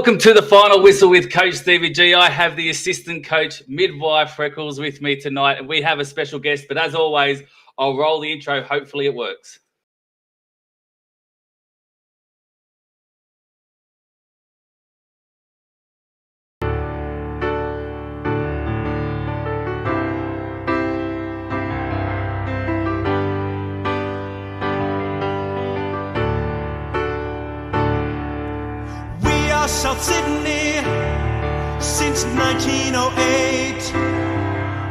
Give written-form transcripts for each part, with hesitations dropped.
Welcome to the final whistle with Coach Stevie G. I have the assistant coach, midwife Freckles, with me tonight, and we have a special guest. But as always, I'll roll the intro. Hopefully it works. South Sydney since 1908.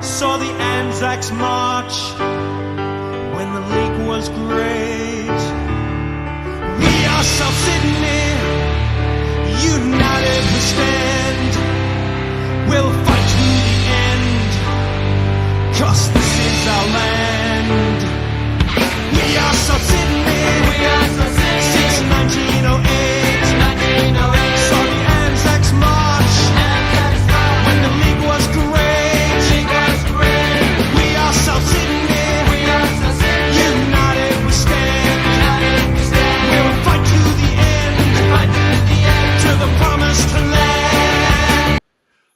Saw the Anzacs march when the league was great. We are South Sydney, united we stand. We'll fight to the end, 'cause this is our land. We are South Sydney, since 1908. Saw the Anzacs march when the league was great. We are South Sydney, united we stand. We'll fight to the end, to the promised land.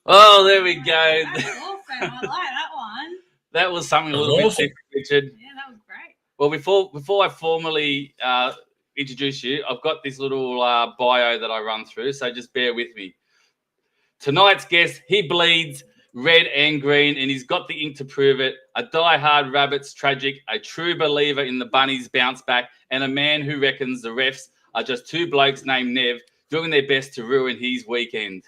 Oh, there we go. That's awesome. I like that one. That was something a little bit different, Richard. Yeah, that was great. Well, before I formally introduce you, I've got this little bio that I run through, so just bear with me. Tonight's guest, he bleeds red and green, and he's got the ink to prove it. A die-hard Rabbits tragic, a true believer in the Bunnies bounce back, and a man who reckons the refs are just two blokes named Nev doing their best to ruin his weekend.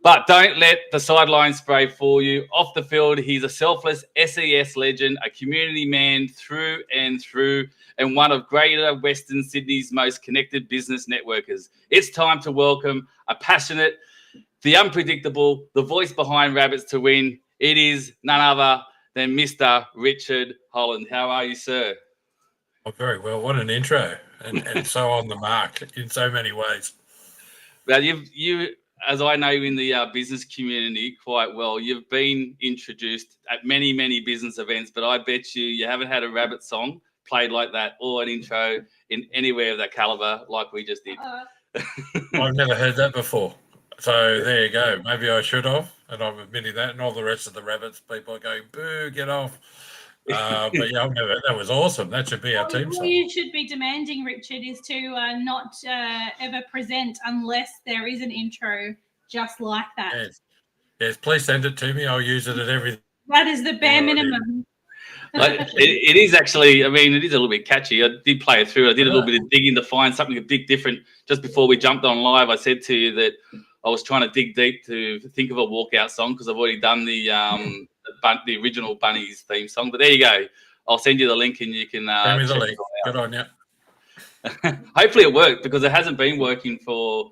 But don't let the sideline spray fool you. Off the field, he's a selfless SES legend, a community man through and through, and one of Greater Western Sydney's most connected business networkers. It's time to welcome a passionate, the unpredictable, the voice behind Rabbits to win. It is none other than Mr. Richard Holland. How are you, sir? Oh, very well. What an intro, and so on the mark in so many ways. Well, you, as I know in the business community quite well, you've been introduced at many, many business events, but I bet you haven't had a Rabbit song played like that or an intro in anywhere of that caliber like we just did. I've never heard that before. So there you go. Maybe I should have, and I'm admitting that, and all the rest of the Rabbits people are going, boo, get off. But yeah, that was awesome. That should be our team song. What you should be demanding, Richard, is to not ever present unless there is an intro just like that. Yes, please send it to me. I'll use it at everything. That is the bare minimum. It is actually, I mean, it is a little bit catchy. I did play it through. I did a little bit of digging to find something a bit different. Just before we jumped on live, I said to you that I was trying to dig deep to think of a walkout song because I've already done the original Bunnies theme song. But there you go. I'll send you the link and you can send me the link. Good on you. Hopefully it worked because it hasn't been working for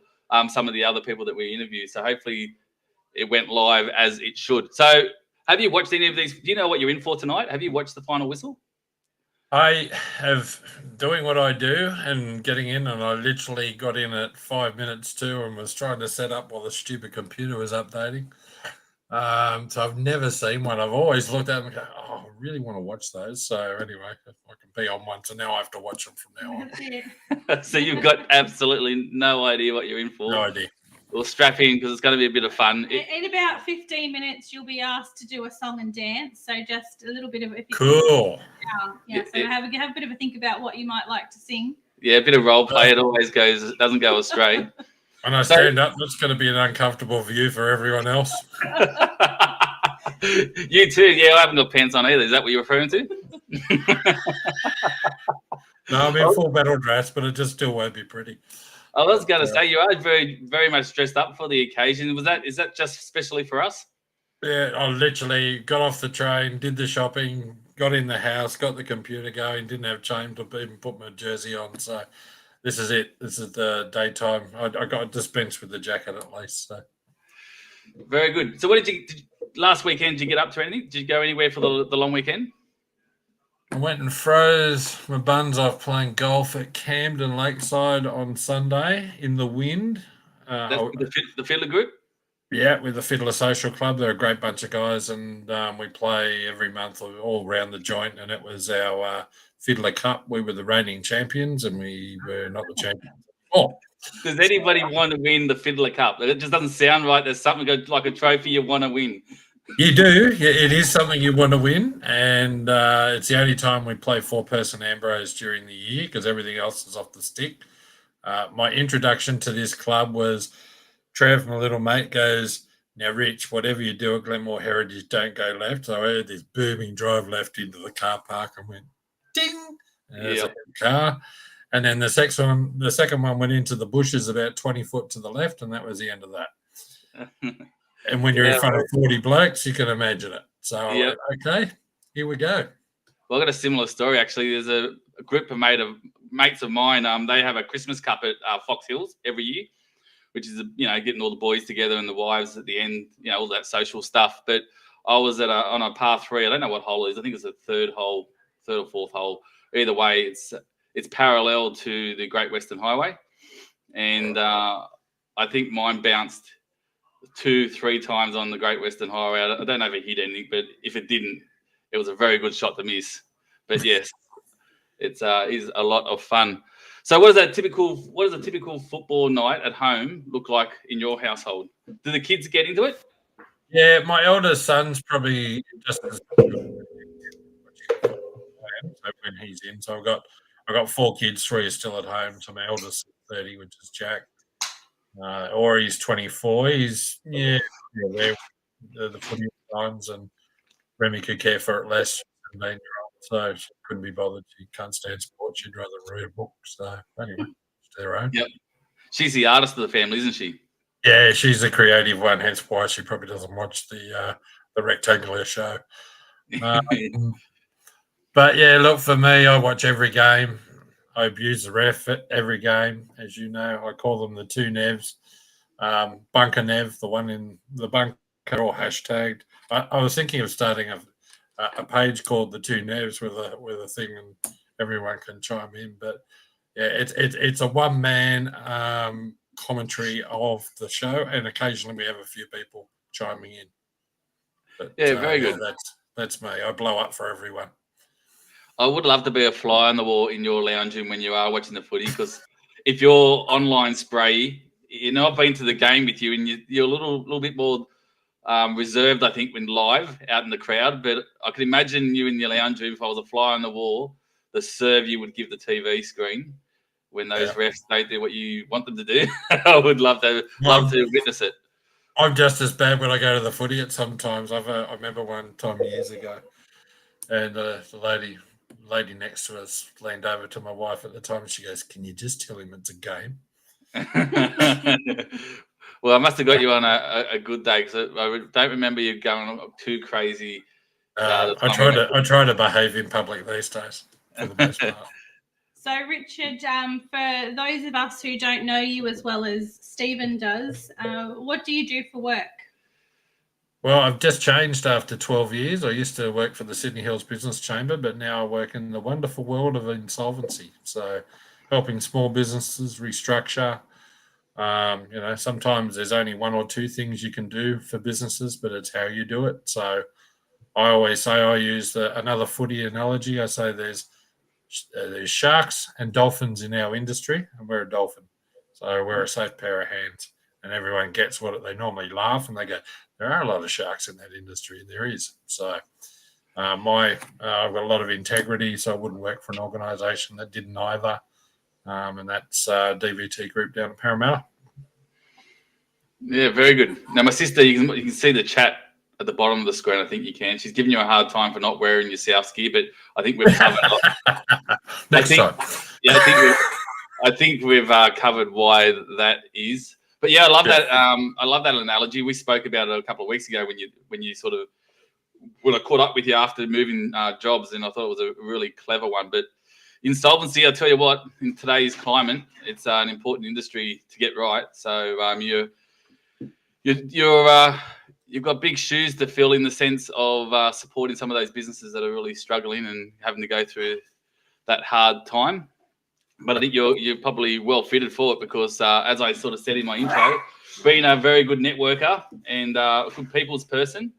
some of the other people that we interviewed. So hopefully it went live as it should. So have you watched any of these? Do you know what you're in for tonight? Have you watched the final whistle? I have doing what I do and getting in, and I literally got in at 5 minutes to and was trying to set up while the stupid computer was updating. So I've never seen one. I've always looked at them and go, oh, I really want to watch those. So anyway, if I can be on one, so now I have to watch them from now on. So you've got absolutely no idea what you're in for. No idea. We'll strap in because it's going to be a bit of fun. In about 15 minutes, you'll be asked to do a song and dance. So just a little bit of cool. So have a bit of a think about what you might like to sing. Yeah, a bit of role play. It always doesn't go astray. When I stand up, that's going to be an uncomfortable view for everyone else. You too. Yeah, I haven't got pants on either. Is that what you're referring to? No, I'm in full battle dress, but it just still won't be pretty. I was going to say you are very, very much dressed up for the occasion. Is that just especially for us? Yeah, I literally got off the train, did the shopping, got in the house, got the computer going, didn't have time to even put my jersey on. So this is it. This is the daytime. I got dispensed with the jacket at least. So very good. So what last weekend? Did you get up to anything? Did you go anywhere for the long weekend? I went and froze my buns off playing golf at Camden Lakeside on Sunday in the wind. The Fiddler Group? Yeah, with the Fiddler Social Club. They're a great bunch of guys, and we play every month all around the joint, and it was our Fiddler Cup. We were the reigning champions, and we were not the champions. Oh, Does anybody want to win the Fiddler Cup? It just doesn't sound right. There's something like a trophy you want to win. You do. Yeah, it is something you want to win, and it's the only time we play 4-person Ambrose during the year because everything else is off the stick. My introduction to this club was Trev, my little mate, goes, "Now, Rich, whatever you do at Glenmore Heritage, don't go left." So I heard this booming drive left into the car park and went, ding, and there's a car. And then the second one went into the bushes about 20 foot to the left, and that was the end of that. And when you're in front of 40 blokes, you can imagine it. So I went, okay, here we go. Well, I got a similar story, actually. There's a group of mates of mine. They have a Christmas Cup at Fox Hills every year, which is, getting all the boys together and the wives at the end, all that social stuff. But I was on a par 3. I don't know what hole it is. I think it's the third or fourth hole. Either way, it's parallel to the Great Western Highway. And I think mine bounced 2-3 times on the Great Western Highway. I don't know if it hit anything, but if it didn't, it was a very good shot to miss. But yes, it is a lot of fun. So what does a typical football night at home look like in your household? Do the kids get into it? Yeah, my eldest son's probably just as when he's in. So I've got 4 kids, 3 are still at home. So my eldest is 30, which is Jack. Or he's 24. He's the footy times, and Remy could care for it less. 17-year-old, so she couldn't be bothered. She can't stand sports. She'd rather read a book. So anyway, it's their own. Yep. She's the artist of the family, isn't she? Yeah, she's a creative one. Hence why she probably doesn't watch the rectangular show. But yeah, look, for me, I watch every game. I abuse the ref at every game, as you know. I call them the 2 Nevs. Bunker Nev, the one in the bunker, or hashtagged. I was thinking of starting a page called the 2 Nevs with a thing, and everyone can chime in. But yeah, it's a one-man commentary of the show, and occasionally we have a few people chiming in. But, very good. That's me. I blow up for everyone. I would love to be a fly on the wall in your lounge room when you are watching the footy, because if you're online spray, I've been to the game with you, and you're a little bit more reserved, I think, when live out in the crowd. But I could imagine you in your lounge room, if I was a fly on the wall, the serve you would give the TV screen when those refs don't do what you want them to do. I would love to witness it. I'm just as bad when I go to the footy at sometimes. I remember one time years ago, and the lady next to us leaned over to my wife at the time, and she goes, "Can you just tell him it's a game?" Well, I must have got you on a good day, because I don't remember you going too crazy. I try to behave in public these days for the most part. So, Richard, for those of us who don't know you as well as Stephen does, what do you do for work? Well, I've just changed after 12 years. I used to work for the Sydney Hills Business Chamber, but now I work in the wonderful world of insolvency. So helping small businesses restructure. Sometimes there's only 1 or 2 things you can do for businesses, but it's how you do it. So I always say, I use another footy analogy. I say there's sharks and dolphins in our industry, and we're a dolphin. So we're a safe pair of hands, and everyone gets what they normally laugh, and they go, there are a lot of sharks in that industry. There is. So I've got a lot of integrity, so I wouldn't work for an organisation that didn't either. And that's DVT Group down at Parramatta. Yeah, very good. Now, my sister, you can see the chat at the bottom of the screen. I think you can. She's giving you a hard time for not wearing your South ski, but I think we've covered Next time. Yeah, I think we've covered why that is. But yeah, I love that. I love that analogy. We spoke about it a couple of weeks ago when I caught up with you after moving jobs, and I thought it was a really clever one. But insolvency, I tell you what, in today's climate, it's an important industry to get right. So you've got big shoes to fill in the sense of supporting some of those businesses that are really struggling and having to go through that hard time. But I think you're probably well fitted for it, because as I sort of said in my intro, being a very good networker and a good people's person,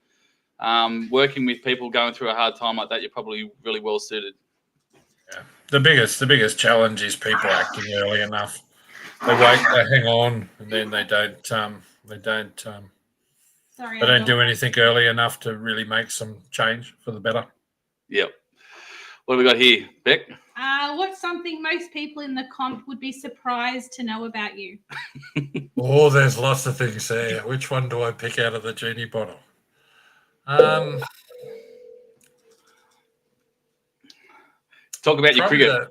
working with people going through a hard time like that, you're probably really well suited. Yeah. The biggest challenge is people acting early enough. They wait, they hang on, and then they don't do anything early enough to really make some change for the better. Yep. What have we got here, Beck? What's something most people in the comp would be surprised to know about you? Oh, there's lots of things there. Which one do I pick out of the genie bottle? Talk about your cricket.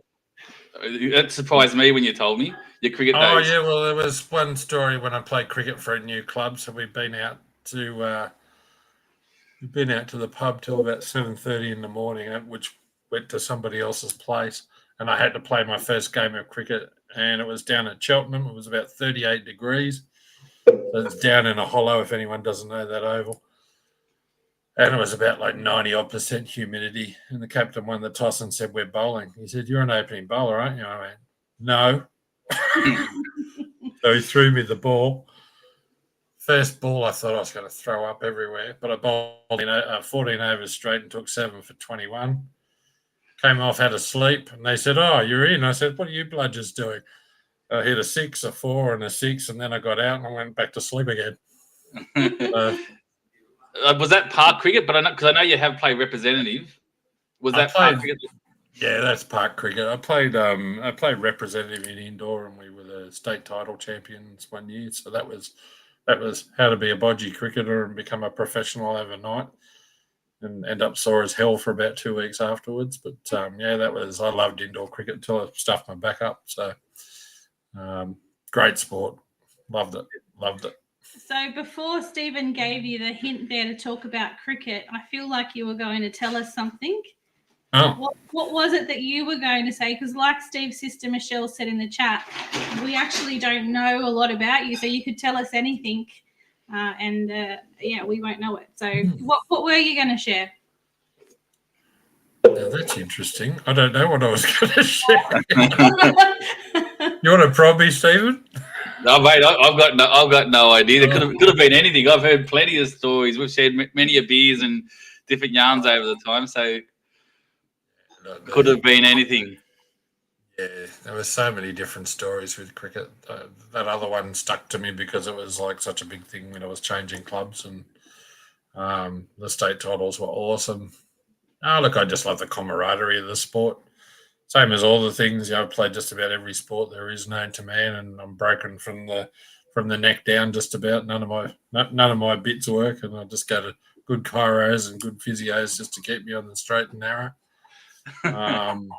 That surprised me when you told me your cricket days. Oh yeah, well there was one story when I played cricket for a new club, so we've been out to the pub till about 7:30 in the morning, which went to somebody else's place, and I had to play my first game of cricket, and it was down at Cheltenham. It was about 38 degrees. So it's down in a hollow, if anyone doesn't know that oval. And it was about like 90% humidity. And the captain won the toss and said, "We're bowling." He said, "You're an opening bowler, aren't you?" I went, "No." So he threw me the ball. First ball, I thought I was going to throw up everywhere, but I bowled 14 overs straight and took 7 for 21. Came off, had a sleep, and they said, "Oh, you're in." I said, "What are you bludgers doing?" I hit a 6, a 4, and a 6, and then I got out and I went back to sleep again. Was that park cricket? But because I know you have played representative. Was that park cricket? Yeah, that's park cricket. I played representative in indoor, and we were the state title champions one year. So that was how to be a bodgy cricketer and become a professional overnight, and end up sore as hell for about 2 weeks afterwards. But I loved indoor cricket until I stuffed my back up. So great sport, loved it. So before Stephen gave you the hint there to talk about cricket, I feel like you were going to tell us something. Oh. What was it that you were going to say? Because like Steve's sister Michelle said in the chat, we actually don't know a lot about you, so you could tell us anything, we won't know it. So what were you going to share? Now that's interesting. I don't know what I was going to share. You want to probe me, Stephen? No, mate, I've got no idea. It could have been anything. I've heard plenty of stories. We've shared many of beers and different yarns over the time, so could have been anything. Yeah, there were so many different stories with cricket. That other one stuck to me because it was like such a big thing when I was changing clubs, and the state titles were awesome. Oh, look, I just love the camaraderie of the sport. Same as all the things. I've played just about every sport there is known to man, and I'm broken from the neck down just about. None of my bits work, and I just go to good chiros and good physios just to keep me on the straight and narrow. And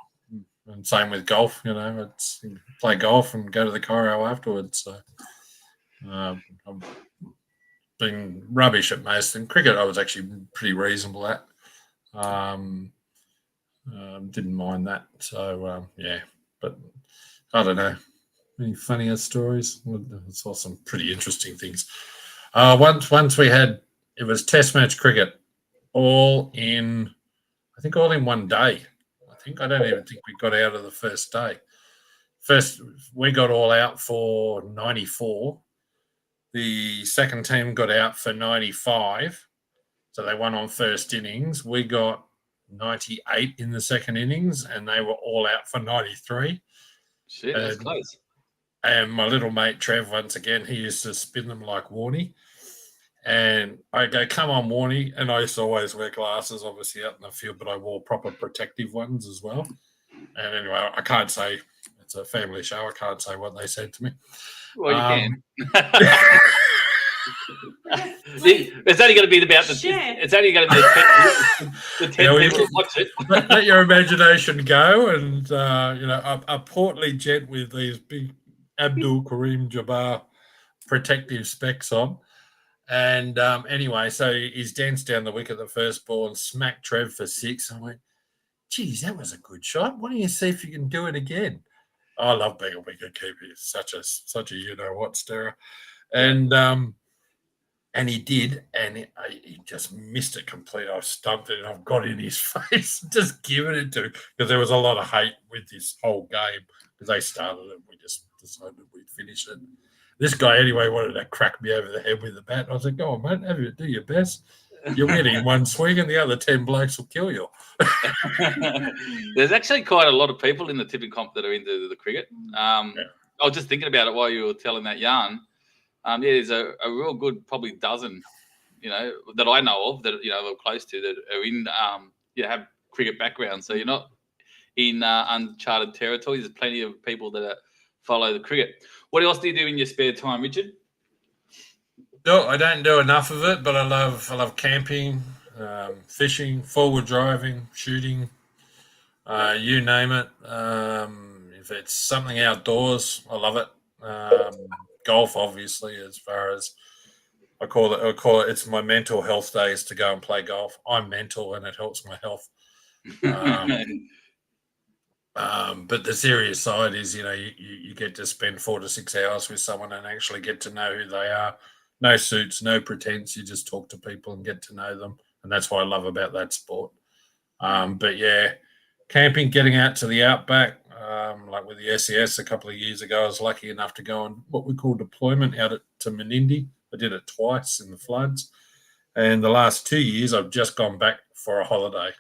same with golf. It's play golf and go to the chiro afterwards. So I've been rubbish at most. In cricket, I was actually pretty reasonable at. Didn't mind that. So but I don't know. Any funnier stories? I saw some pretty interesting things. Once we had, it was Test match cricket, all in one day. I don't even think we got out of the first day. First, we got all out for 94. The second team got out for 95. So they won on first innings. We got 98 in the second innings, and they were all out for 93. Shit, that's close. And my little mate Trev, once again, he used to spin them like Warnie. And I go, "Come on, Warnie." And I used to always wear glasses, obviously, out in the field, but I wore proper protective ones as well. And anyway, I can't say, it's a family show, I can't say what they said to me. Well, you can. It's only going to be about it's only going to be the 10 people who watch it. Let your imagination go, and a portly gent with these big Abdul Karim Jabbar protective specs on, and anyway, so he's danced down the wicket the first ball and smacked Trev for 6. I went, "Geez, that was a good shot. Why don't you see if you can do it again?" I love being a wicket keeper. He's such a you-know-what stirrer. And he did, and he just missed it completely. I stumped it, and I've got in his face, just giving it to him, because there was a lot of hate with this whole game, because they started it, we just decided we'd finish it. This guy, anyway, wanted to crack me over the head with the bat. I was like, "Go on, mate, do your best. You're winning one swing, and the other 10 blokes will kill you." There's actually quite a lot of people in the tipping comp that are into the cricket. I was just thinking about it while you were telling that yarn. There's a real good probably dozen, that I know of that we're close to that are in have cricket background. So you're not in uncharted territory. There's plenty of people that follow the cricket. What else do you do in your spare time, Richard? No, I don't do enough of it, but I love camping, fishing, forward driving, shooting, you name it. If it's something outdoors, I love it. Golf, obviously, as far as I call it. It's my mental health days to go and play golf. I'm mental, and it helps my health. But the serious side is, you get to spend 4 to 6 hours with someone and actually get to know who they are. No suits, no pretense. You just talk to people and get to know them, and that's what I love about that sport. But yeah, camping, getting out to the outback, like with the SES a couple of years ago, I was lucky enough to go on what we call deployment out to Menindee. I did it twice in the floods, and the last 2 years I've just gone back for a holiday.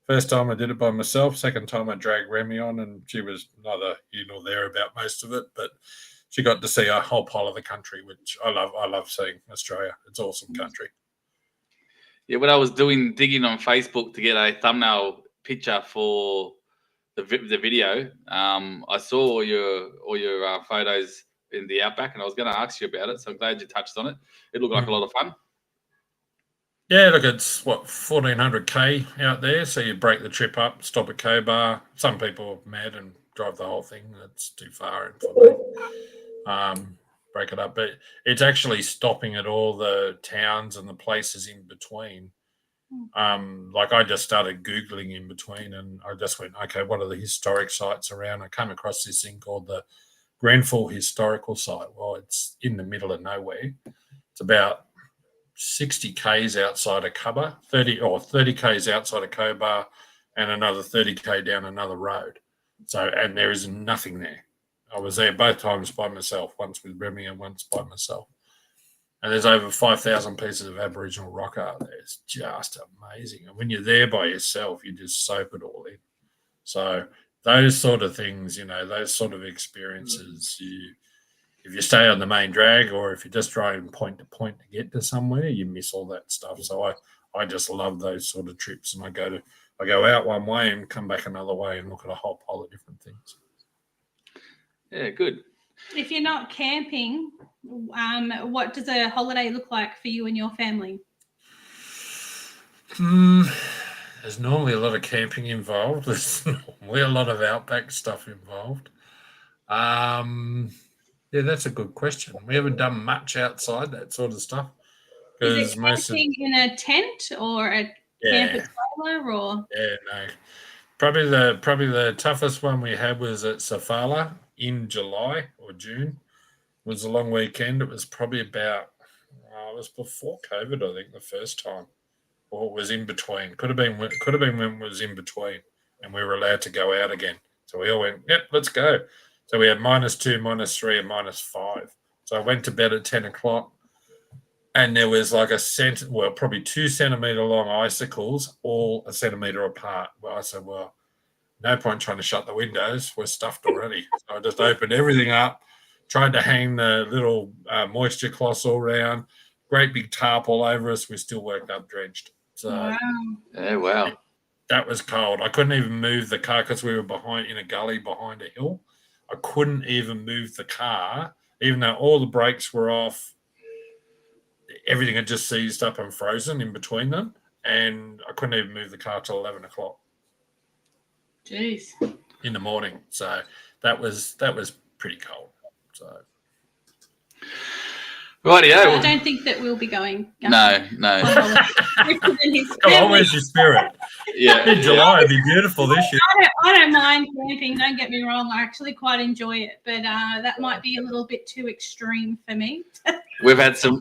First time I did it by myself. Second time I dragged Remy on, and she was neither here nor there about most of it, but she got to see a whole pile of the country, which I love. I love seeing Australia. It's an awesome country. Yeah, when I was digging on Facebook to get a thumbnail picture for the video, I saw all your photos in the outback, and I was going to ask you about it. So I'm glad you touched on it. It looked like a lot of fun. Yeah, look, it's 1,400k out there. So you break the trip up, stop at Cobar. Some people are mad and drive the whole thing. That's too far for me. Break it up, but it's actually stopping at all the towns and the places in between. Like I just started Googling in between, and I just went, okay, what are the historic sites around? I came across this thing called the Grenfell Historical Site. Well, it's in the middle of nowhere. It's about 60 k's outside of Cobar, 30 k's outside of Cobar, and another 30k down another road. So, and there is nothing there. I was there both times by myself, once with Remy and once by myself. And there's over 5,000 pieces of Aboriginal rock art there. It's just amazing. And when you're there by yourself, you just soak it all in. So those sort of things, those sort of experiences, if you stay on the main drag or if you're just driving point to point to get to somewhere, you miss all that stuff. So I just love those sort of trips, and I go out one way and come back another way and look at a whole pile of different things. Yeah, good. If you're not camping, what does a holiday look like for you and your family? There's normally a lot of camping involved. There's normally a lot of outback stuff involved. Yeah, that's a good question. We haven't done much outside that sort of stuff. Is it camping in a tent or a camper trailer or? Yeah, no. Probably the toughest one we had was at Safala in July or June. It was a long weekend. It was probably about it was before COVID, I think, the first time, or it was in between. Could have been when it was in between, and we were allowed to go out again. So we all went, yep, let's go. So we had -2, -3, and -5. So I went to bed at 10 o'clock, and there was like probably 2 centimetre long icicles, all a centimetre apart. Well, I said, well, no point trying to shut the windows. We're stuffed already. So I just opened everything up, tried to hang the little moisture cloths all around, great big tarp all over us. We still woke up drenched. So, wow. Yeah, wow. That was cold. I couldn't even move the car because we were in a gully behind a hill. I couldn't even move the car, even though all the brakes were off. Everything had just seized up and frozen in between them, and I couldn't even move the car till 11 o'clock. Jeez. In the morning. So that was pretty cold. So. Rightio. I don't think that we'll be going. No. Come on, where's your spirit? Yeah. In July, it'd be beautiful this year. I don't mind camping. Don't get me wrong. I actually quite enjoy it, but that might be a little bit too extreme for me. We've had some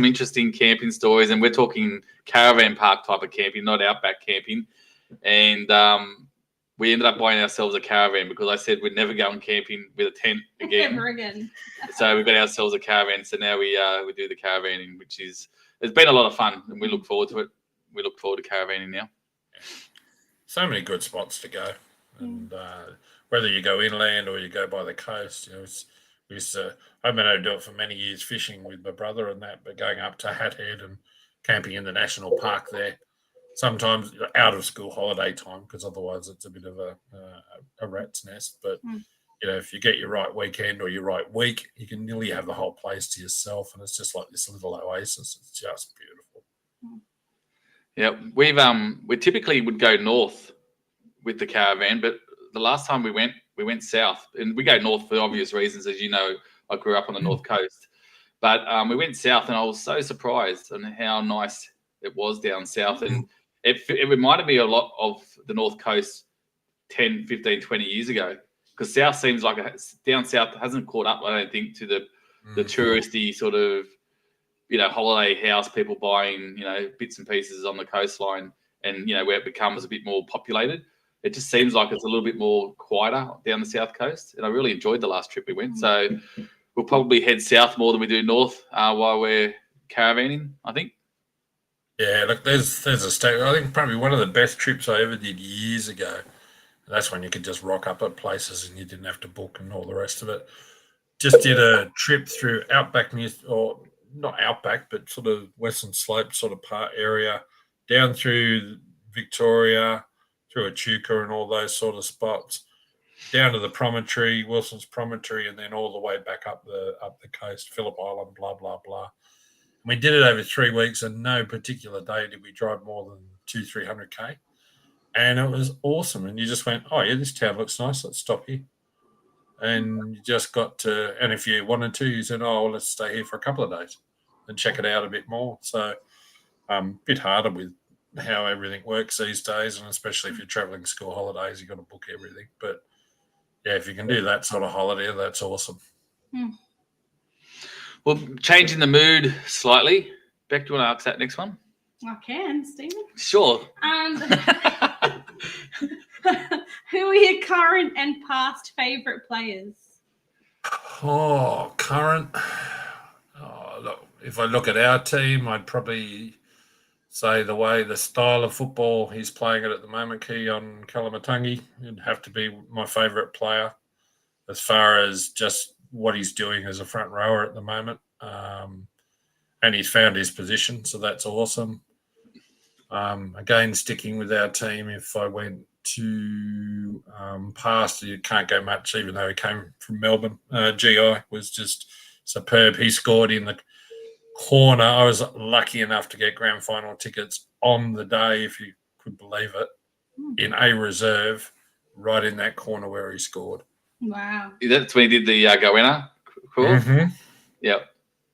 interesting camping stories, and we're talking caravan park type of camping, not outback camping. And we ended up buying ourselves a caravan because I said we'd never go on camping with a tent again. Never again. So we got ourselves a caravan. So now we do the caravanning, it's been a lot of fun, and we look forward to it. We look forward to caravanning now. So many good spots to go, and whether you go inland or you go by the coast, We used to, I mean, I do it for many years fishing with my brother and that, but going up to Hat Head and camping in the national park there, sometimes out of school holiday time, because otherwise it's a bit of a rat's nest. But, if you get your right weekend or your right week, you can nearly have the whole place to yourself. And it's just like this little oasis. It's just beautiful. Yeah, we typically would go north with the caravan, but the last time we went south, and we go north for obvious reasons, as you know. I grew up on the north coast, but we went south, and I was so surprised on how nice it was down south, and it reminded me a lot of the north coast 10, 15, 20 years ago, because south seems like down south hasn't caught up, I don't think, to the touristy sort of holiday house people buying bits and pieces on the coastline, and where it becomes a bit more populated. It just seems like it's a little bit more quieter down the south coast, and I really enjoyed the last trip we went. So we'll probably head south more than we do north while we're caravanning, I think. Yeah, look, there's a state. I think probably one of the best trips I ever did years ago. That's when you could just rock up at places and you didn't have to book and all the rest of it. Just did a trip through Outback, or not Outback, but sort of Western Slope sort of part area, down through Victoria, through Echuca and all those sort of spots, down to the promontory, Wilson's Promontory, and then all the way back up the coast, Phillip Island, blah, blah, blah. And we did it over 3 weeks, and no particular day did we drive more than 200-300K. And it was awesome. And you just went, oh, yeah, this town looks nice. Let's stop here. And you just got to, and if you wanted to, you said, oh, well, let's stay here for a couple of days and check it out a bit more. So a bit harder with how everything works these days, and especially if you're traveling school holidays, you've got to book everything. But, yeah, if you can do that sort of holiday, that's awesome. Well, changing the mood slightly. Beck, do you want to ask that next one? I can, Stephen. Sure. Who are your current and past favourite players? Oh, current. Oh, look, if I look at our team, I'd probably say the style of football he's playing it at the moment, Keon Kalamatangi, would have to be my favourite player as far as just what he's doing as a front rower at the moment. And he's found his position, so that's awesome. Again, sticking with our team, if I went to past, you can't go much, even though he came from Melbourne. GI was just superb. He scored in the corner. I was lucky enough to get grand final tickets on the day, if you could believe it, in a reserve, right in that corner where he scored. Wow. That's when he did the Goanna. Cool. Mm-hmm. Yep.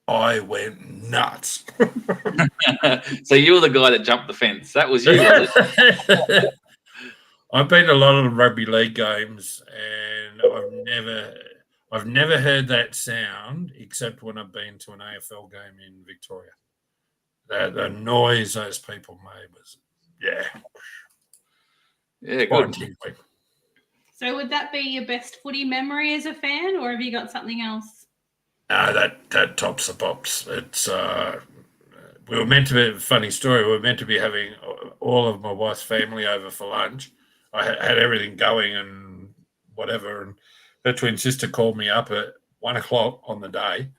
I went nuts. So you were the guy that jumped the fence. That was you, was it? I've been to a lot of rugby league games, and I've never heard that sound except when I've been to an AFL game in Victoria. The noise those people made was, good. So would that be your best footy memory as a fan, or have you got something else? No, that tops the pops. It's we were meant to be, funny story, we were meant to be having all of my wife's family over for lunch. I had everything going and whatever, and her twin sister called me up at 1 o'clock on the day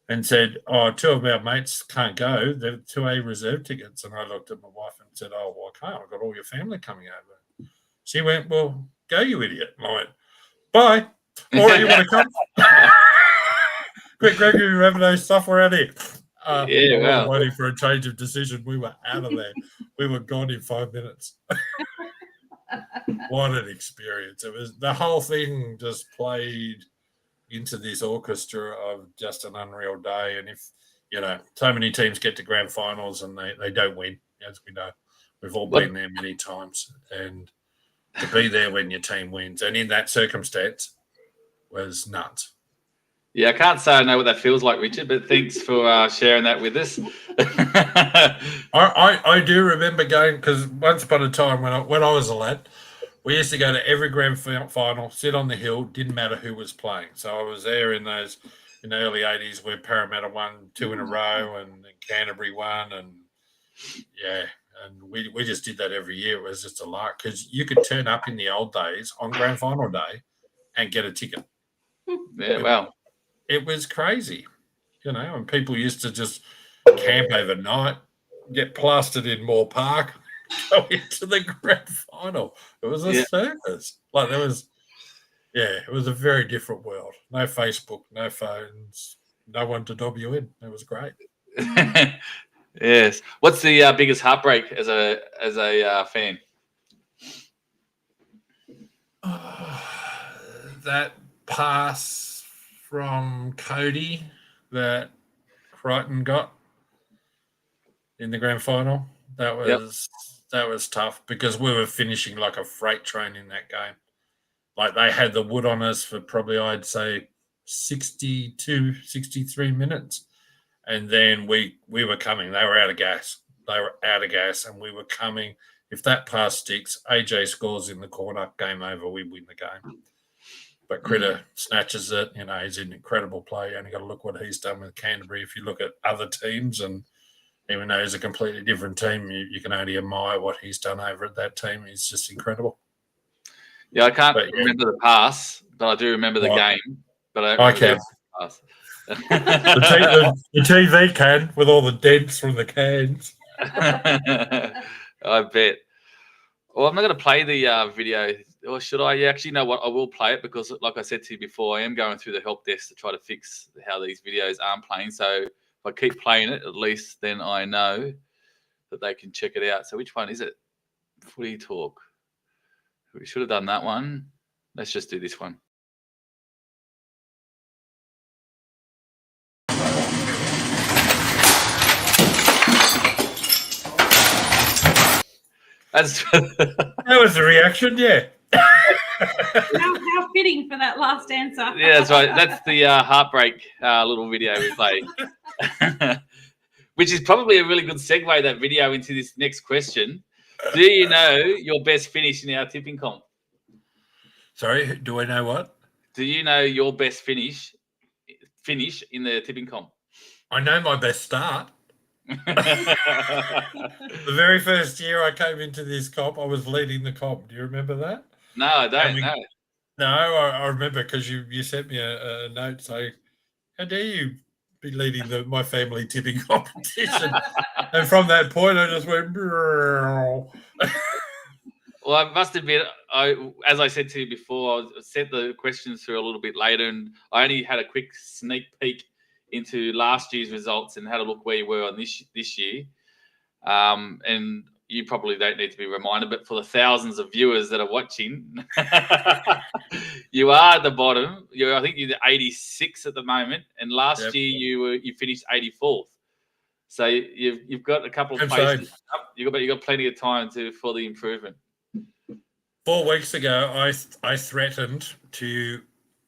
and said, oh, 2 of our mates can't go. They're 2A reserve tickets. And I looked at my wife and said, oh, well, I can't. I've got all your family coming over. She went, well, go, you idiot. And I went, bye. Or you want to come? Quick, Greg, you have no stuff already. Wow. Waiting for a change of decision. We were out of there. We were gone in 5 minutes. What an experience. It was, the whole thing just played into this orchestra of just an unreal day. And if, so many teams get to grand finals and they don't win, as we know. We've all been there many times. And to be there when your team wins, and in that circumstance, was nuts. Yeah, I can't say I know what that feels like, Richard, but thanks for sharing that with us. I do remember going, because once upon a time when I was a lad, we used to go to every grand final, sit on the hill, didn't matter who was playing. So I was there in the early 80s where Parramatta won 2 in a row and Canterbury won. And, and we just did that every year. It was just a lark, because you could turn up in the old days on grand final day and get a ticket. Yeah, wow. it was crazy, and people used to just camp overnight, get plastered in Moore Park, go into the grand final. It was a circus. Like there was, it was a very different world. No Facebook, no phones, no one to dob you in. It was great. Yes. What's the biggest heartbreak as a fan? That pass from Cody that Crichton got in the grand final, that was tough because we were finishing like a freight train in that game. Like they had the wood on us for probably, I'd say, 62, 63 minutes. And then we were coming. They were out of gas. And we were coming. If that pass sticks, AJ scores in the corner, game over, we win the game. But Critter snatches it. He's an incredible player. You only got to look what he's done with Canterbury. If you look at other teams, and even though he's a completely different team, you can only admire what he's done over at that team. He's just incredible. Yeah, I can't remember the pass, but I do remember the game. But I can. The pass. the TV can, with all the dents from the cans. I bet. Well, I'm not going to play the video, or should I? Yeah, actually, you know what? I will play it because, like I said to you before, I am going through the help desk to try to fix how these videos aren't playing. So if I keep playing it, at least then I know that they can check it out. So which one is it? Footy Talk. We should have done that one. Let's just do this one. That was the reaction, yeah. How fitting for that last answer. Yeah, that's right. That's the heartbreak little video we played, which is probably a really good segue, that video, into this next question. Do you know your best finish in our tipping comp? Sorry, do I know what? Do you know your best finish in the tipping comp? I know my best start. The very first year I came into this comp, I was leading the comp. Do you remember that? No, I don't. No, I remember because you sent me a note saying, "How dare you be leading my family tipping competition?" And from that point, I just went. Well, I must admit, as I said to you before, I sent the questions through a little bit later, and I only had a quick sneak peek into last year's results and had a look where you were on this year. And you probably don't need to be reminded, but for the thousands of viewers that are watching, you are at the bottom. I think you're 86 at the moment, and last year you finished 84th. So you've got a couple of places up. You got plenty of time for the improvement. 4 weeks ago, I threatened to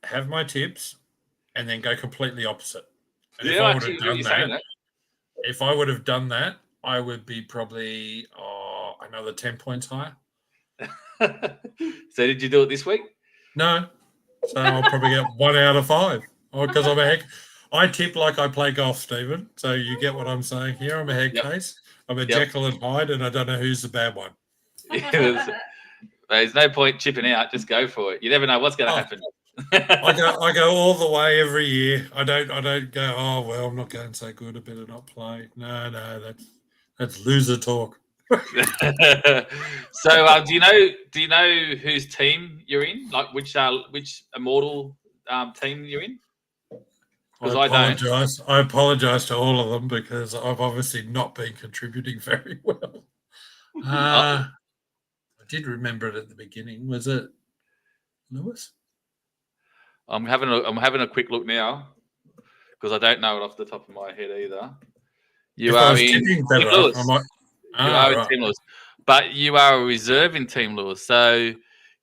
have my tips and then go completely opposite. And if I would have done that, I would be probably another 10 points higher. So did you do it this week? No. So I'll probably get 1 out of 5. Because I tip like I play golf, Stephen. So you get what I'm saying here. I'm a head case. I'm a Jekyll and Hyde, and I don't know who's the bad one. There's no point chipping out. Just go for it. You never know what's going to happen. I go all the way every year. I don't go, oh well, I'm not going so good, I better not play. No, that's loser talk. So do you know whose team you're in? Like which immortal team you're in? Because I apologize to all of them because I've obviously not been contributing very well. I did remember it at the beginning. Was it Lewis? I'm having a quick look now because I don't know it off the top of my head either. You are in Team Lewis. Team Lewis, but you are a reserve in Team Lewis. So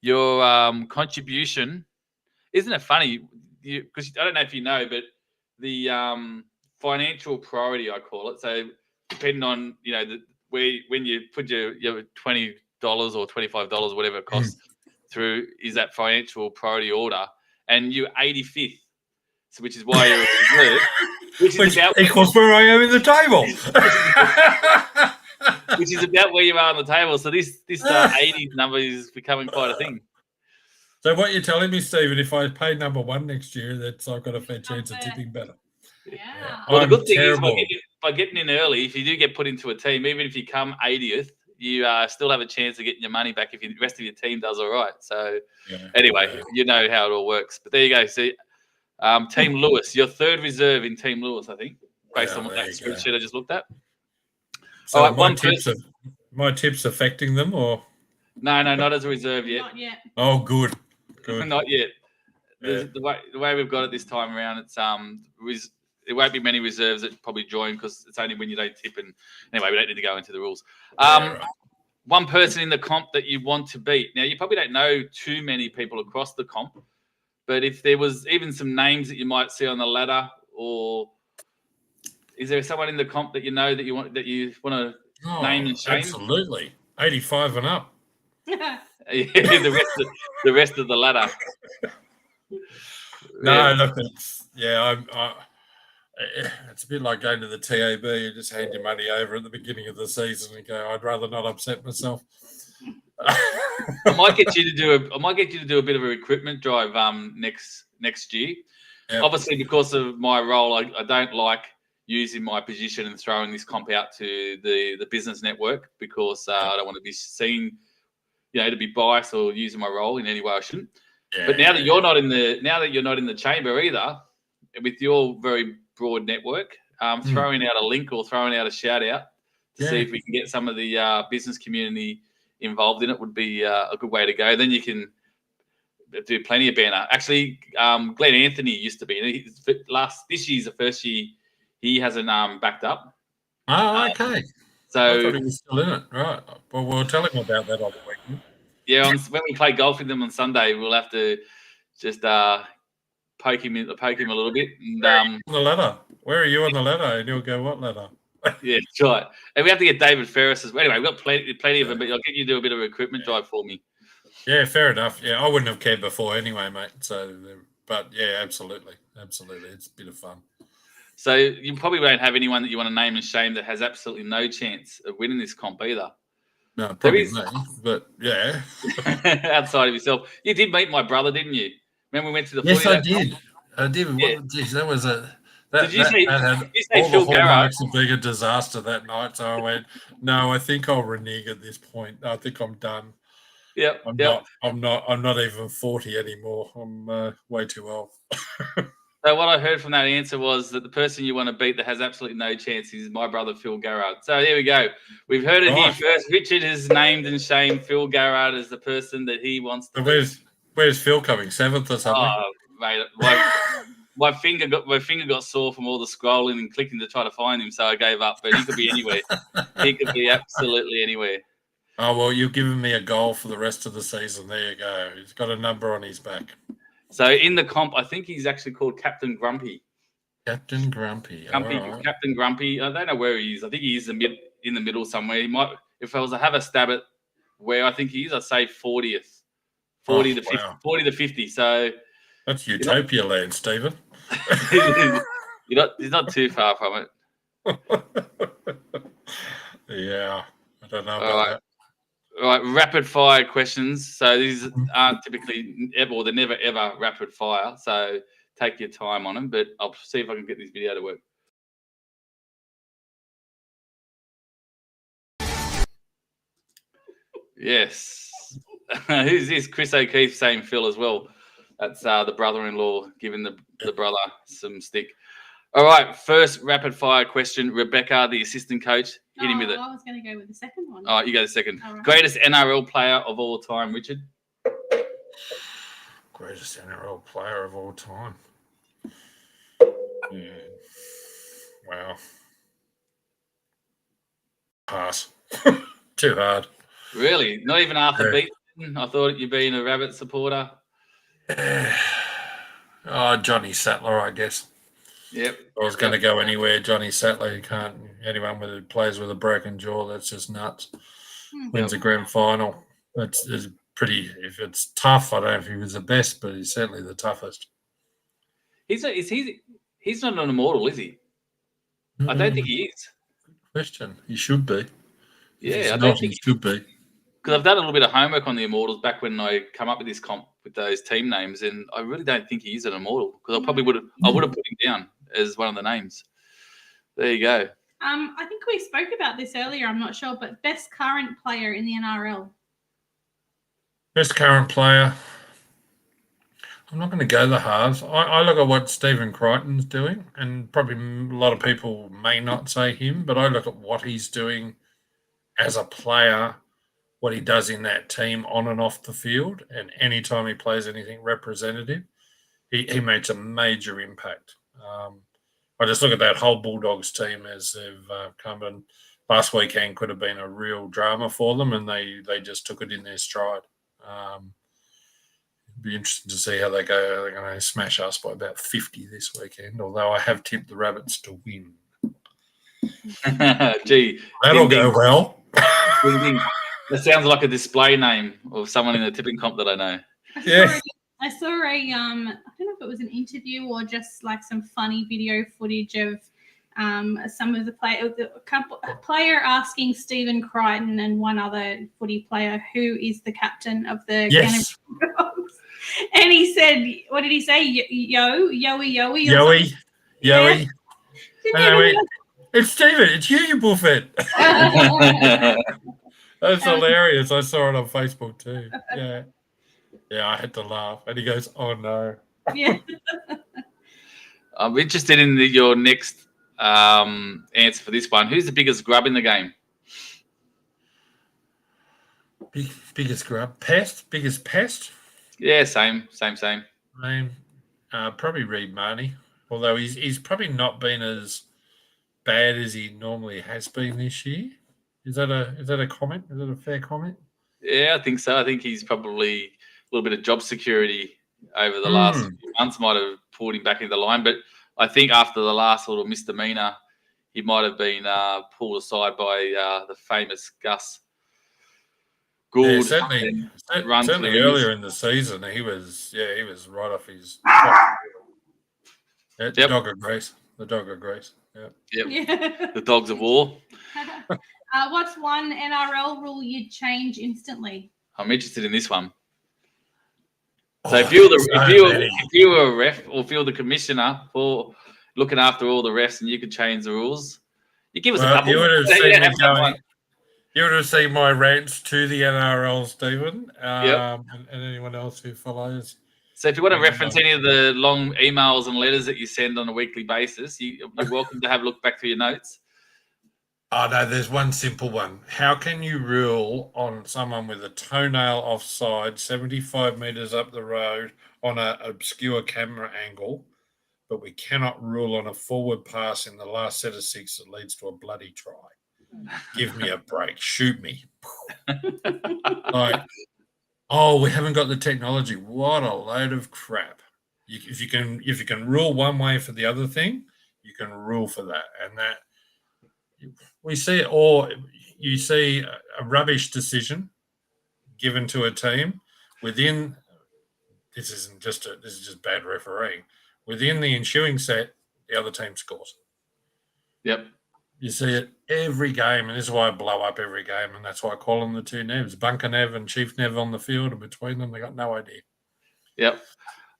your contribution, isn't it funny? Because I don't know if you know, but the financial priority, I call it. So depending on when you put your $20 or $25, whatever it costs through, is that financial priority order. And you're 85th, which is why you're a reserve. Which equals where I am in the table. Which is about where you are on the table. So this 80 number is becoming quite a thing. So what you're telling me, Stephen, if I pay number 1 next year, that's I've got a fair chance of tipping better. Yeah. Well, the I'm good thing terrible. is by getting in early, if you do get put into a team, even if you come 80th, you still have a chance of getting your money back if the rest of your team does all right. So anyway, you know how it all works. But there you go. See, Team Lewis, your third reserve in Team Lewis, I think, based on what that spreadsheet I just looked at. So all right, my tips affecting them, or no, not as a reserve yet. Not yet. oh, good. Not yet. Yeah. The way we've got it this time around, it's there won't be many reserves that probably join because it's only when you don't tip. And anyway, we don't need to go into the rules. Right. One person in the comp that you want to beat. Now, you probably don't know too many people across the comp, but if there was even some names that you might see on the ladder, or is there someone in the comp that you know that you want to name and shame? Absolutely, 85 and up. Yeah, the rest of the ladder. No, look, it's a bit like going to the TAB. You just hand your money over at the beginning of the season and go, I'd rather not upset myself. I might get you to do a bit of a recruitment drive next year. Yep. Obviously, because of my role, I don't like using my position and throwing this comp out to the business network because I don't want to be seen, to be biased or using my role in any way I shouldn't. But now that you're not in the chamber either, with your very broad network, throwing out a link or throwing out a shout out to see if we can get some of the business community involved in it would be a good way to go. Then you can do plenty of banner. Actually, Glenn Anthony used to be. This year's the first year he hasn't backed up. Oh, okay. So I thought he was still in it. Right. Well, we'll tell him about that on the weekend. Yeah, when we play golf with them on Sunday, we'll have to just poke him a little bit. And, on the ladder. Where are you on the ladder? And he'll go, what ladder? Yeah, that's right. And we have to get David Ferris as well. Anyway, we've got plenty of them, but I'll get you to do a bit of a recruitment drive for me. Yeah, fair enough. Yeah, I wouldn't have cared before anyway, mate. So, but yeah, absolutely. It's a bit of fun. So you probably won't have anyone that you want to name and shame that has absolutely no chance of winning this comp either. No, probably me, but yeah. Outside of yourself. You did meet my brother, didn't you? Remember we went to the Yes, footy I did. Comp? I did. Yeah. Geez, that was a... Did you say all Phil the Garrard? hallmarks of being a disaster that night. So I went, no, I think I'll renege at this point. I think I'm done. Yep. I'm not even 40 anymore. I'm way too old. So what I heard from that answer was that the person you want to beat that has absolutely no chance is my brother, Phil Garrard. So there we go. We've heard it here first. Richard has named and shamed Phil Garrard as the person that he wants to beat. Where's Phil coming? 7th or something? Oh, mate, my finger got sore from all the scrolling and clicking to try to find him, so I gave up. But he could be anywhere. He could be absolutely anywhere. Oh, well, you've given me a goal for the rest of the season. There you go. He's got a number on his back. So in the comp, I think he's actually called Captain Grumpy. Captain Grumpy. Right. Captain Grumpy. I don't know where he is. I think he is in the middle somewhere. He might. If I was to have a stab at where I think he is, I'd say 40th. 40 to 50. 40 to 50. So that's utopia land, Stephen. He's not too far from it. Yeah, I don't know about that. All right, rapid fire questions. So these aren't typically ever, or they're never ever rapid fire. So take your time on them, but I'll see if I can get this video to work. Yes. Who's this? Chris O'Keefe saying Phil as well. That's the brother-in-law giving the brother some stick. All right, first rapid fire question. Rebecca, the assistant coach, hit him with it. I was going to go with the second one. All right, you go the second. All right. Greatest NRL player of all time, Richard. Greatest NRL player of all time. Yeah. Wow. Pass. Too hard. Really? Not even Arthur Beaton? I thought you'd been a Rabbit supporter. Oh, Johnny Sattler, I guess. Yep. I was going to go anywhere. Johnny Sattler, you can't. Anyone who plays with a broken jaw, that's just nuts. Wins a grand final. That's pretty. If it's tough, I don't know if he was the best, but he's certainly the toughest. He's not an immortal, is he? I don't think he is. Good question. He should be. Yeah, I don't think he should be. because I've done a little bit of homework on the Immortals back when I come up with this comp with those team names, and I really don't think he is an Immortal because I would have put him down as one of the names. There you go. I think we spoke about this earlier. I'm not sure, but best current player in the NRL. Best current player. I'm not going to go the halves. I look at what Stephen Crichton's doing, and probably a lot of people may not say him, but I look at what he's doing as a player, what he does in that team on and off the field, and anytime he plays anything representative, he makes a major impact. I just look at that whole Bulldogs team as they've come in. Last weekend could have been a real drama for them, and they just took it in their stride. Be interesting to see how they go. They're going to smash us by about 50 this weekend, although I have tipped the Rabbits to win. Gee, that'll go well. That sounds like a display name of someone in the tipping comp that I know. I saw a I don't know if it was an interview or just like some funny video footage of some of the player asking Stephen Crichton and one other footy player who is the captain of the Canterbury Dogs. And he said, what did he say? Yoey. It's Stephen. It's you buffet. That's hilarious. I saw it on Facebook too. Yeah, I had to laugh. And he goes, "Oh no." Yeah. I'm interested in your next answer for this one. Who's the biggest grub in the game? Biggest grub? Biggest pest? Yeah, same. Probably Reid Marnie, although he's probably not been as bad as he normally has been this year. Is that a comment? Is that a fair comment? Yeah, I think so. I think he's probably a little bit of job security over the last few months might have pulled him back into the line. But I think after the last little misdemeanor, he might have been pulled aside by the famous Gus Gould. Yeah, certainly earlier in the season, he was right off his. The dog of grace. The dog of grace. Yep. Yeah. The dogs of war. What's one NRL rule you'd change instantly? I'm interested in this one. So if you were a ref or if you were the commissioner for looking after all the refs and you could change the rules, you give us a couple. You would have seen me going. You would have seen my rants to the NRL, Stephen, and anyone else who follows. So if you want to reference any of the long emails and letters that you send on a weekly basis, you're welcome to have a look back through your notes. Oh, no, there's one simple one. How can you rule on someone with a toenail offside 75 metres up the road on an obscure camera angle, but we cannot rule on a forward pass in the last set of six that leads to a bloody try? Give me a break. Shoot me. Like, oh, we haven't got the technology. What a load of crap. If you can rule one way for the other thing, you can rule for that. And that we see it, or you see a rubbish decision given to a team within. This is just bad refereeing. Within the ensuing set, the other team scores. Yep. You see it every game, and this is why I blow up every game, and that's why I call them the two Nevs, Bunker Nev and Chief Nev on the field, and between them, they got no idea. Yep.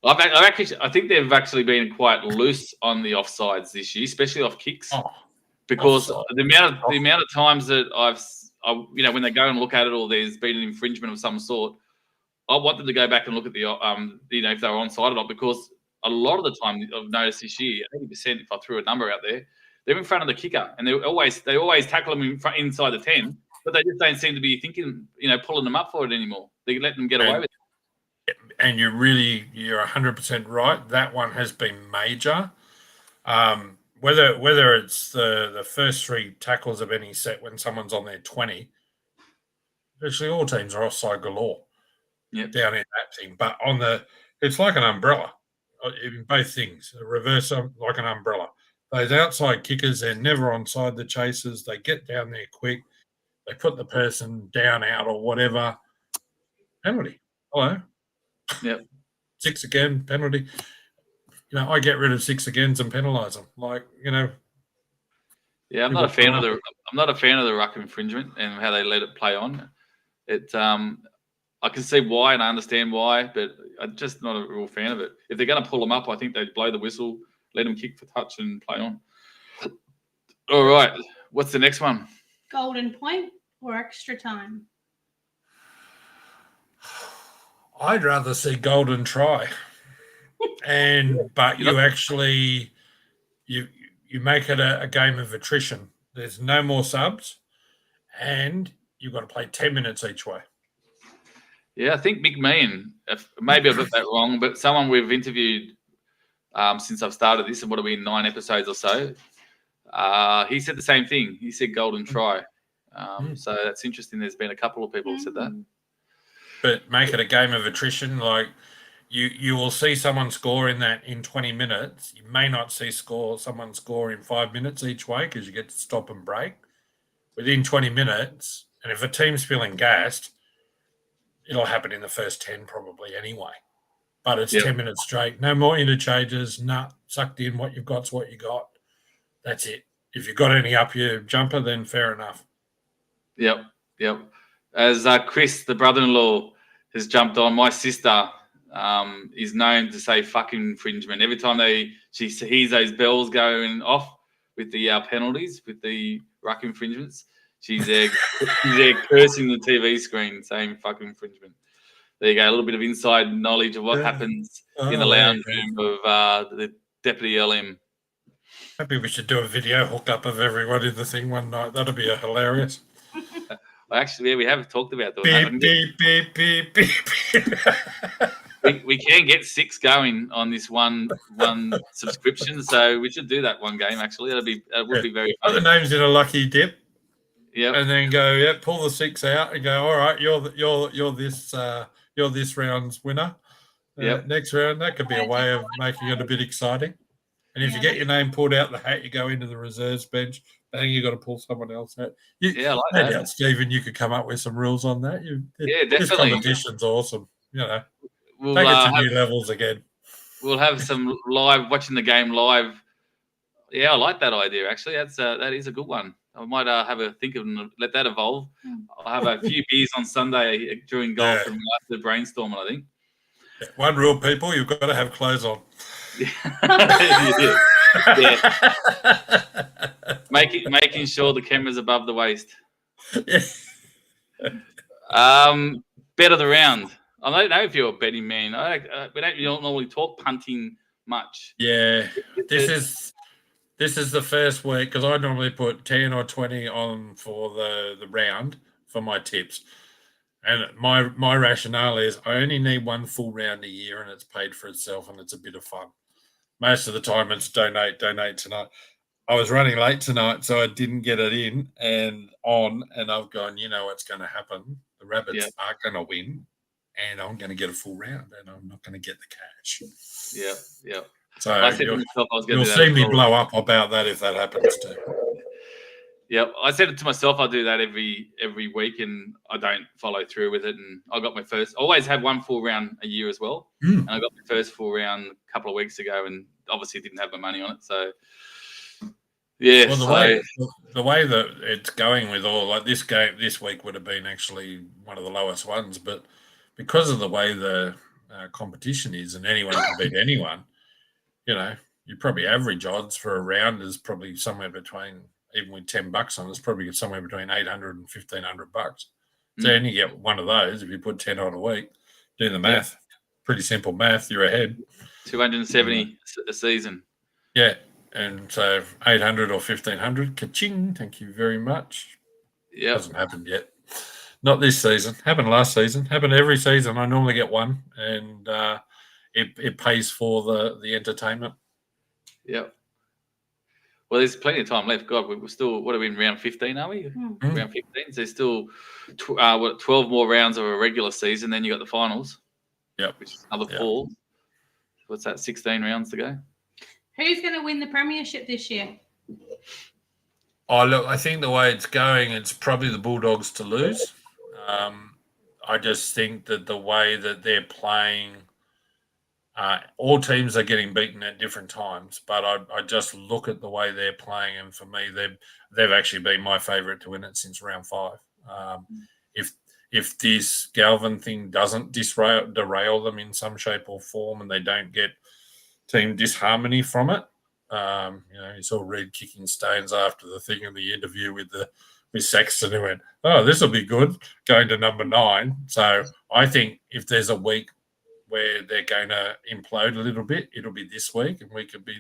I think they've actually been quite loose on the offsides this year, especially off kicks, because the amount of times that when they go and look at it, or there's been an infringement of some sort, I want them to go back and look at the if they were onside or not, because a lot of the time I've noticed this year, 80%, if I threw a number out there, they're in front of the kicker, and they always tackle them inside the 10, but they just don't seem to be thinking, pulling them up for it anymore. They let them get away with it. And you're 100% right. That one has been major. Whether it's the first three tackles of any set when someone's on their 20, virtually all teams are offside galore. Yep. Down in that team, but it's like an umbrella in both things. A reverse like an umbrella. Those outside kickers, they're never onside the chasers. They get down there quick. They put the person down, out, or whatever. Penalty. Hello. Yep. 6 again, penalty. I get rid of 6 agains and penalise them. Yeah, I'm not a fan of the ruck infringement and how they let it play on. I can see why and I understand why, but I'm just not a real fan of it. If they're going to pull them up, I think they'd blow the whistle, let them kick for touch and play on. All right. What's the next one? Golden point or extra time? I'd rather see golden try. But you actually you make it a game of attrition. There's no more subs, and you've got to play 10 minutes each way. Yeah, I think Mick Meehan, maybe I got that wrong, but someone we've interviewed since I've started this, and what are we, 9 episodes or so, he said the same thing. He said golden try. So that's interesting. There's been a couple of people who said that. But make it a game of attrition. Like you will see someone score in 20 minutes. You may not see someone score in 5 minutes each way because you get to stop and break. Within 20 minutes, and if a team's feeling gassed, it'll happen in the first 10 probably anyway. But it's 10 minutes straight. No more interchanges. Sucked in. What you've got's what you got. That's it. If you've got any up your jumper, then fair enough. Yep. As Chris, the brother-in-law, has jumped on, my sister is known to say fucking infringement. Every time she hears those bells going off with the penalties, with the ruck infringements, she's there cursing the TV screen, saying fucking infringement. There you go, a little bit of inside knowledge of what happens in the lounge room of the Deputy LM. Maybe we should do a video hookup of everyone in the thing one night. That'll be hilarious. Actually, we have talked about that. Beep, beep, beep. We can get 6 going on this one subscription, so we should do that one game. Actually, that would be very fun. Put the names in a lucky dip. Yeah, and then go pull the 6 out and go. All right, you're this round's winner. Next round, that could be a way of making it a bit exciting. And if you get your name pulled out the hat, you go into the reserves bench. Bang, you got to pull someone else out. I like that. Doubt, Stephen, you could come up with some rules on that. Definitely. This competition's awesome. Take it to new levels again. We'll have some watching the game live. Yeah, I like that idea. Actually, that is a good one. I might have a think of and let that evolve. I'll have a few beers on Sunday during golf and after brainstorming, I think. One rule, people, you've got to have clothes on. Making sure the camera's above the waist. Bet of the round. I don't know if you're a betting man. We don't normally talk punting much. Yeah, this is the first week because I normally put 10 or 20 on for the round for my tips. And my rationale is I only need one full round a year and it's paid for itself and it's a bit of fun. Most of the time it's donate tonight. I was running late tonight, so I didn't get it in and I've gone, you know what's going to happen. The Rabbits are going to win and I'm going to get a full round and I'm not going to get the cash. Yeah. So you'll see me blow up about that if that happens too. Yeah, I said it to myself. I do that every week, and I don't follow through with it. And I got my first. I always have one full round a year as well. And I got my first full round a couple of weeks ago, and obviously didn't have my money on it. So yeah. Well, the way that it's going with all like this game this week would have been actually one of the lowest ones, but because of the way the competition is, and anyone can beat anyone, you probably average odds for a round is probably somewhere between. Even with $10 on, it's probably somewhere between $800 and $1,500. So then you get one of those. If you put 10 on a week, do the math. Pretty simple math. You're ahead. 270 a season. Yeah, and so 800 or 1,500. Ka-ching! Thank you very much. Yeah, hasn't happened yet. Not this season. Happened last season. Happened every season. I normally get one, and it pays for the entertainment. Yeah. Well, there's plenty of time left. God, we're still, what are we in round 15, are we? Round 15. So there's still 12 more rounds of a regular season. Then you got the finals. Yep. Which is another 4. What's that, 16 rounds to go? Who's going to win the premiership this year? Oh, look, I think the way it's going, it's probably the Bulldogs to lose. I just think that the way that they're playing, all teams are getting beaten at different times, but I just look at the way they're playing, and for me, they've actually been my favourite to win it since round 5. if this Galvin thing doesn't derail them in some shape or form, and they don't get team disharmony from it. You saw Reed kicking Staines after the thing in the interview with Sexton, who went, "Oh, this will be good," going to number 9. So I think if there's a week where they're going to implode a little bit, it'll be this week, and we could be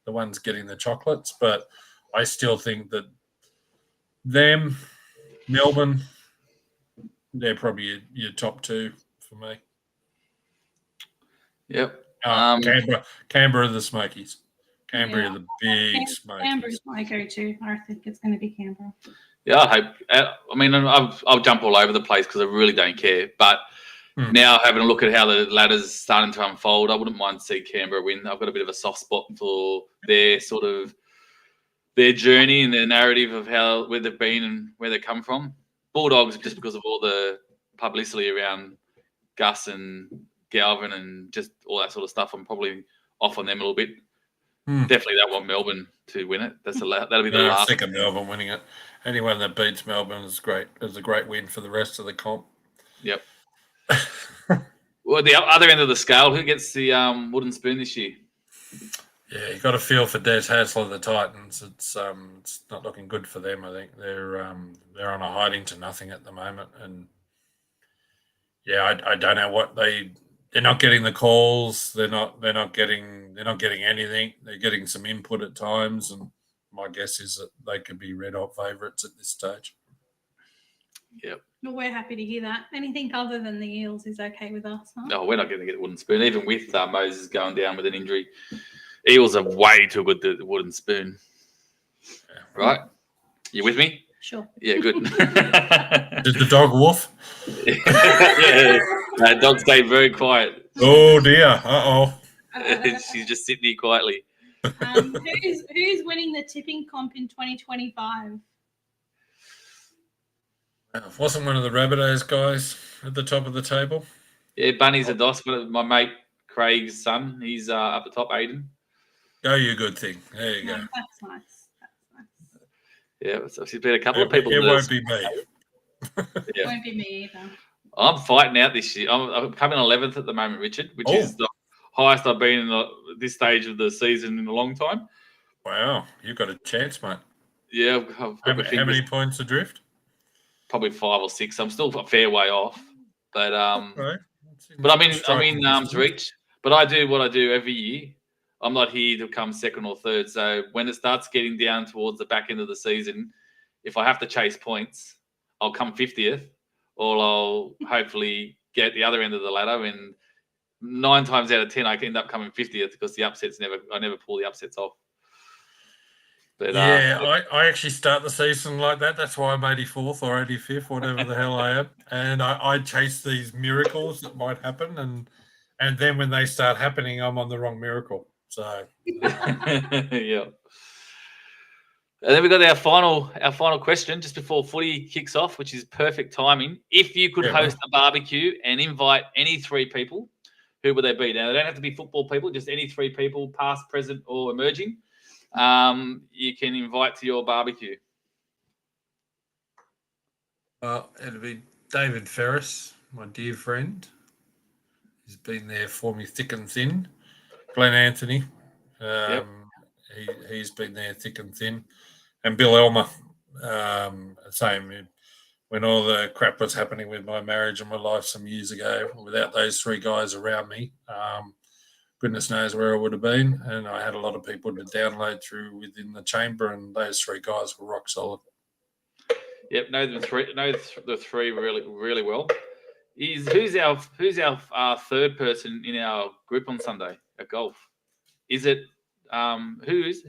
the ones getting the chocolates. But I still think that them, Melbourne, they're probably your top 2 for me. Yep. Canberra are the Smokies. Canberra are the big Smokies. Canberra's my go-to. I think it's going to be Canberra. Yeah, I hope. I mean, I'll jump all over the place because I really don't care. But now having a look at how the ladder's starting to unfold, I wouldn't mind to see Canberra win. I've got a bit of a soft spot for their journey and their narrative of where they've been and where they come from. Bulldogs, just because of all the publicity around Gus and Galvin and just all that sort of stuff, I'm probably off on them a little bit. Definitely don't want Melbourne to win it. That'll be the last. I think of Melbourne winning it. Anyone that beats Melbourne is great. It's a great win for the rest of the comp. Yep. Well, the other end of the scale, who gets the wooden spoon this year? Yeah, you got a feel for Des Hasler, the Titans. It's not looking good for them. I think they're on a hiding to nothing at the moment, and yeah, I don't know what they're not getting the calls. They're not getting anything. They're getting some input at times, and my guess is that they could be red hot favourites at this stage. Yep. Well, we're happy to hear that. Anything other than the Eels is okay with us, huh? No, we're not going to get the wooden spoon, even with Moses going down with an injury. Eels are way too good at the wooden spoon. Yeah. Right? You with me? Sure. Yeah, good. Did the dog woof? Yeah. Dog stayed very quiet. Oh, dear. Uh-oh. She's just sitting here quietly. Who's winning the tipping comp in 2025? Wasn't one of the Rabbitohs guys at the top of the table? Yeah, Bunny's a DOS, but my mate Craig's son, he's up the top, Aiden. Oh, you good thing. There you go. That's nice. Yeah, so she's been a couple of people. It won't be me. It won't be me either. I'm fighting out this year. I'm coming 11th at the moment, Richard, which is the highest I've been in this stage of the season in a long time. Wow, you've got a chance, mate. Yeah. How many points adrift? Probably 5 or 6. I'm still a fair way off, but right. But I'm in arm's reach. But I do what I do every year. I'm not here to come second or third. So when it starts getting down towards the back end of the season, if I have to chase points, I'll come 50th, or I'll hopefully get the other end of the ladder. And 9 times out of 10, I can end up coming 50th because the upsets I never pull the upsets off. But, yeah, I actually start the season like that. That's why I'm 84th or 85th, whatever the hell I am. And I chase these miracles that might happen, and then when they start happening, I'm on the wrong miracle. So yeah. And then we got our final question just before footy kicks off, which is perfect timing. If you could host a barbecue and invite any 3 people, who would they be? Now, they don't have to be football people, just any 3 people, past, present, or emerging. You can invite to your barbecue. Well, it'll be David Ferris, my dear friend. He's been there for me thick and thin. Glenn Anthony, he's been there thick and thin. And Bill Elmer, same. When all the crap was happening with my marriage and my life some years ago, without those 3 guys around me, goodness knows where I would have been. And I had a lot of people to download through within the chamber, and those 3 guys were rock solid. Yep, know the 3 really, really well. Who's our third person in our group on Sunday at golf? Is it who's?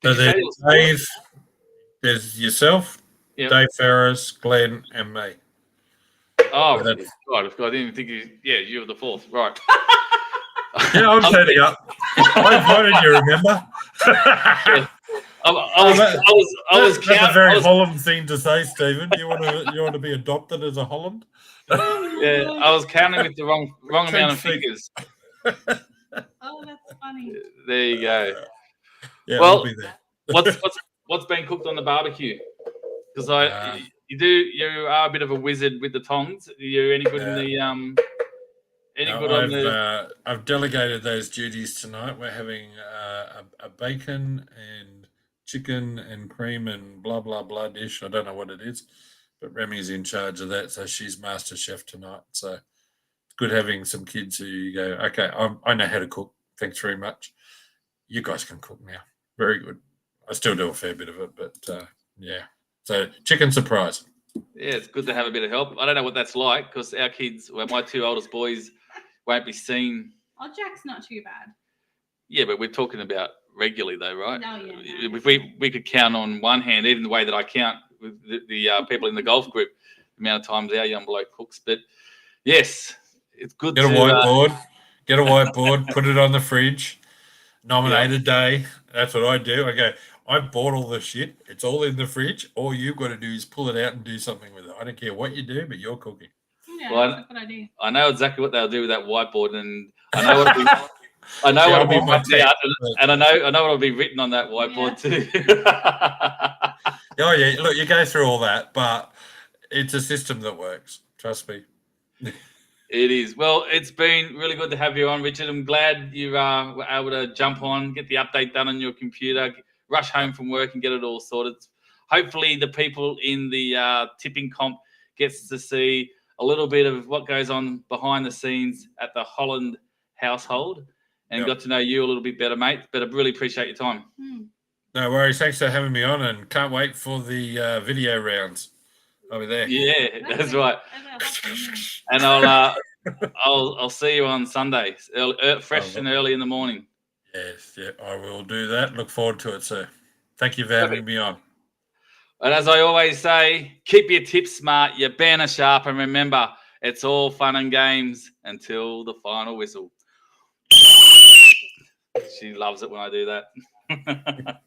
So there's Dave. There's yourself, Dave Ferris, Glenn, and me. Oh, God, I didn't even think you were the 4th, right? Yeah, I'm turning up. I voted you, remember? I was counting. That's a very Holland thing to say, Stephen. You want to be adopted as a Holland? Yeah, I was counting with the wrong amount of fingers. Oh, that's funny. There you go. Yeah, well, I'll be there. what's been cooked on the barbecue? Because You are a bit of a wizard with the tongs. Are you any good in the any No, good on the? I've delegated those duties tonight. We're having a bacon and chicken and cream and blah blah blah dish. I don't know what it is, but Remy's in charge of that, so she's master chef tonight. So it's good having some kids who you go, okay, I know how to cook. Thanks very much. You guys can cook now. Very good. I still do a fair bit of it, but yeah. So chicken surprise. Yeah, it's good to have a bit of help. I don't know what that's like because our kids, well, my two oldest boys, won't be seen. Oh, Jack's not too bad. Yeah, but we're talking about regularly though, right? No, yeah. No. If we could count on one hand, even the way that I count with the people in the golf group, the amount of times our young bloke cooks. But yes, it's good. Get a whiteboard. Get a whiteboard. Put it on the fridge. Nominate a day. That's what I do. I go, I bought all the shit. It's all in the fridge. All you've got to do is pull it out and do something with it. I don't care what you do, but you're cooking. Yeah, Well, that's what I do. I know exactly what they'll do with that whiteboard, and I know what what'll be mapped out, and I know what'll be written on that whiteboard too. Oh yeah, look, you go through all that, but it's a system that works. Trust me. It is. Well, it's been really good to have you on, Richard. I'm glad you were able to jump on, get the update done on your computer, rush home from work and get it all sorted. Hopefully the people in the tipping comp gets to see a little bit of what goes on behind the scenes at the Holland household and got to know you a little bit better, mate. But I really appreciate your time. No worries. Thanks for having me on, and can't wait for the video rounds. I'll be there. Yeah, that's right. And I'll see you on Sunday, fresh and early in the morning. Yes, yeah, I will do that. Look forward to it, sir. Thank you for having me on. And as I always say, keep your tips smart, your banner sharp, and remember, it's all fun and games until the final whistle. She loves it when I do that.